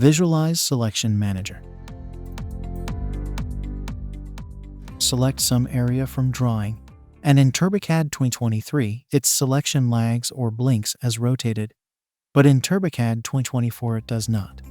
Visualize Selection Manager. Select some area from drawing, and in TurboCAD 2023, its selection lags or blinks as rotated, but in TurboCAD 2024 it does not.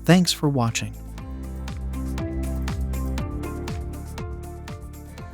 Thanks for watching.